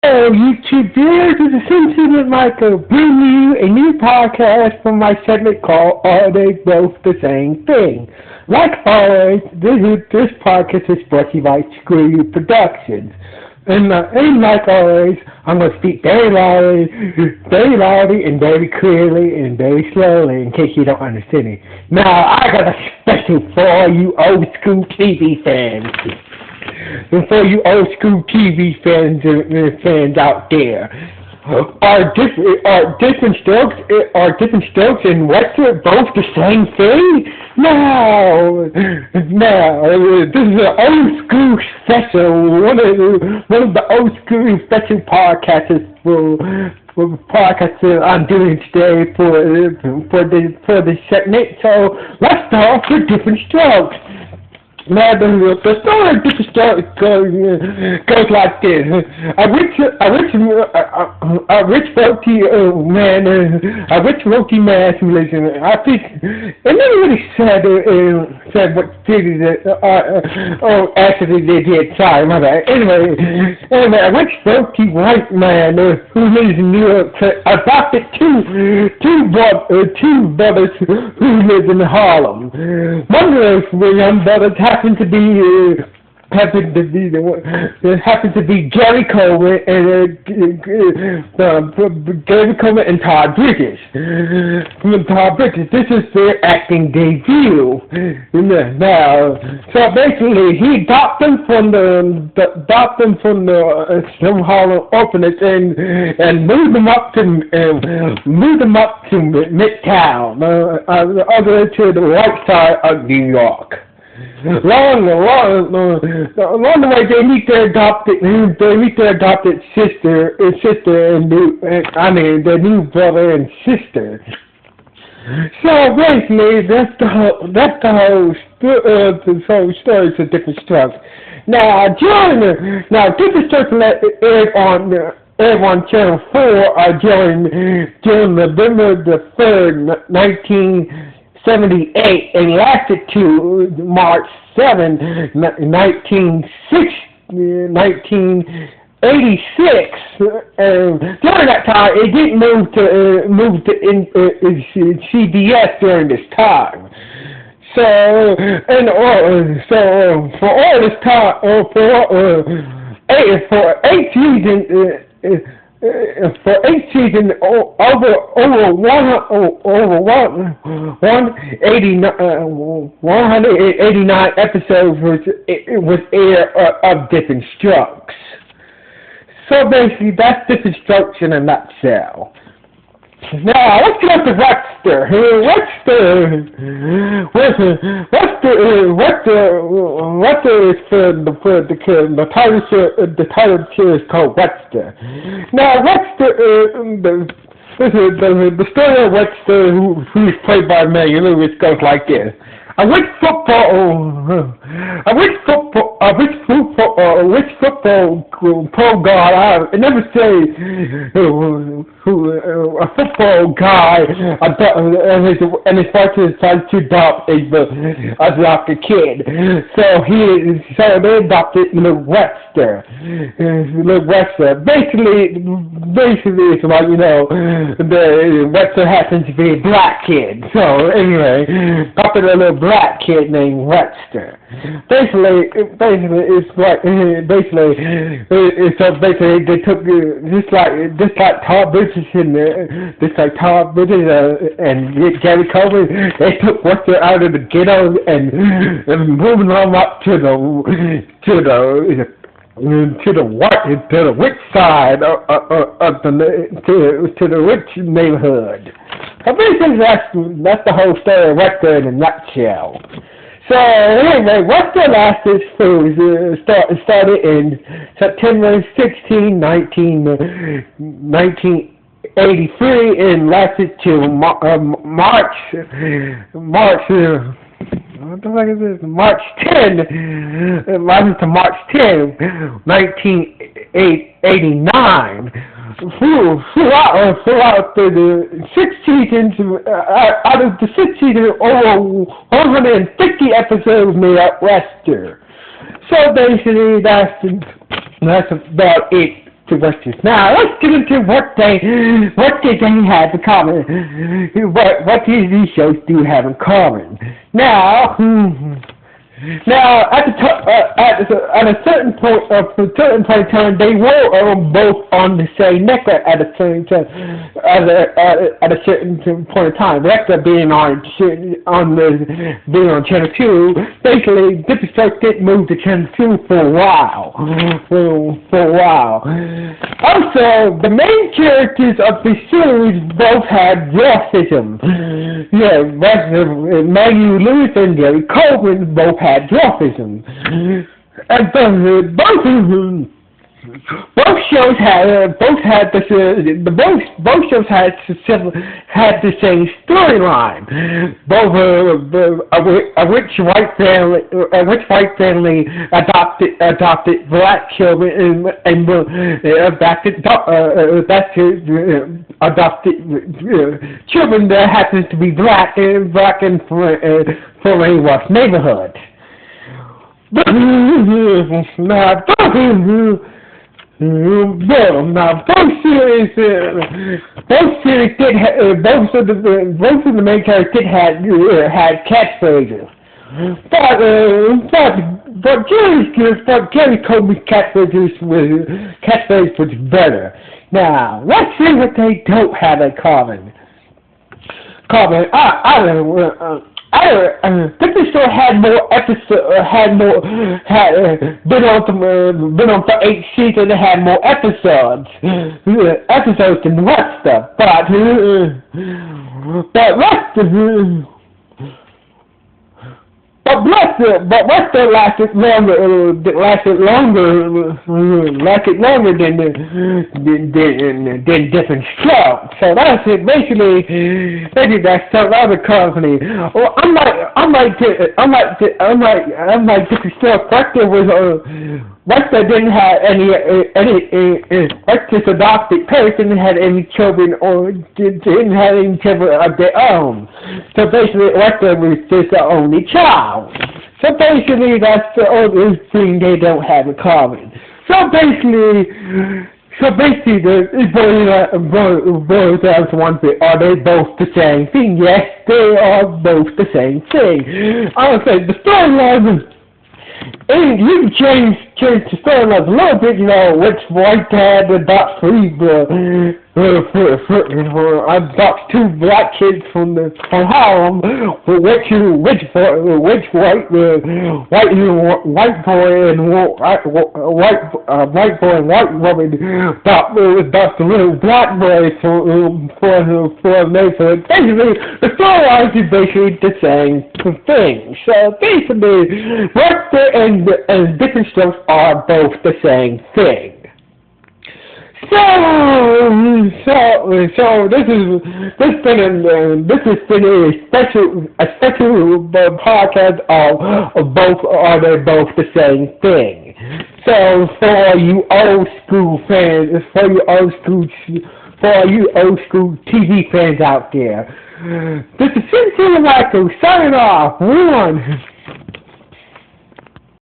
Hello, YouTube viewers. This is Simpson Michael bringing you a new podcast from my segment called Are They Both the Same Thing? Like always, this podcast is brought to you by Screw You Productions. And like always, I'm going to speak very loudly, and very clearly, and very slowly, in case you don't understand me. Now, I got a special for all you old school TV fans. And for you old school TV fans out there, are different strokes and Webster both the same thing? No. This is an old school special. One of the old school special podcasts for the podcast I'm doing today for the segment. So let's start with different strokes. Now, the story of Diff'rent goes like this. A rich wealthy man who lives in, I think, it never really said what city actually they did. Sorry, my bad. Anyway, a rich wealthy white man who lives in New York adopted two brothers who live in Harlem. One of those young brothers happened to be Gary Coleman and Todd Bridges. This is their acting debut. Now, so basically, he adopted them from some Harlem orphanage and moved them up to Midtown, other to the right side of New York. Along the way, they meet their adopted sister and their new brother and sister. So basically, that's the whole story for Diff'rent Strokes. Now, Diff'rent Strokes aired on Channel 4 during November the 3rd, 1978, and lasted to March 7, 1986. During that time, it didn't move to CBS during this time. So for all this time, for 8 seasons. For 8 seasons, over 189 episodes was aired of Diff'rent Strokes. So basically, that's Diff'rent Strokes in a nutshell. Now, let's go to Webster. Webster is for the title series called Webster. Now, Webster, the story of Webster, who's played by Megan Lewis, goes like this. A rich football pro guy. I never say a football guy and his wife decided to adopt a kid. So they adopted Webster. Basically, it's like the Webster happens to be a black kid. So anyway, adopted a little black kid named Webster. Basically, they took just like Todd Bridges and Gary Coleman. They took Webster out of the ghetto and moving them up to the rich side of the rich neighborhood. So basically, that's the whole story of Webster in a nutshell. So anyway, Webster started in September 16, 1983, and lasted till March 10, it lasted to March 10, 1989. Throughout the 6 seasons, out of the 6 seasons, over 150 episodes made up Webster. So basically, that's about it to Webster. Now let's get into what they have in common. What these shows do have in common. Now, at a certain point in time, they were both on the same network at a certain point in time. Webster being on channel 2, basically Diff'rent didn't move to channel 2 for a while. Also, the main characters of the series both had dwarfism. Yeah, Maggie Lewis and Gary Coleman both had dwarfism. And both shows had the same storyline. Both a rich white family adopted black children and adopted children that happens to be black and from a rough neighborhood. Now both of the main characters had catchphrases, but Gary Coleman's catchphrase was better. Now let's see what they don't have in common. Diff'rent Show had more episodes, been on for 8 seasons and had more episodes than Webster, but Webster lasted longer than Diff'rent Show. So that's it. Basically that's some other company. Well, unlike Diff'rent Show, Webster didn't have any Webster's adopted parents didn't have any children or didn't have any children of their own. So basically, Webster was just the only child. So basically, that's the only thing they don't have in common. So basically, it boils down to one thing: are they both the same thing? Yes, they are both the same thing. I would say the storyline. And you can change the storyline a little bit, which white dad adopts adopts 2 black kids from Harlem, which white boy and white woman adopts a little black boy for a neighborhood. Basically, the storyline is basically the same thing. So basically, Webster and Diff'rent Shows are both the same thing. So this has been a special podcast of both are they both the same thing. So for you old school TV fans out there, this is Sincere Michael signing off. 1.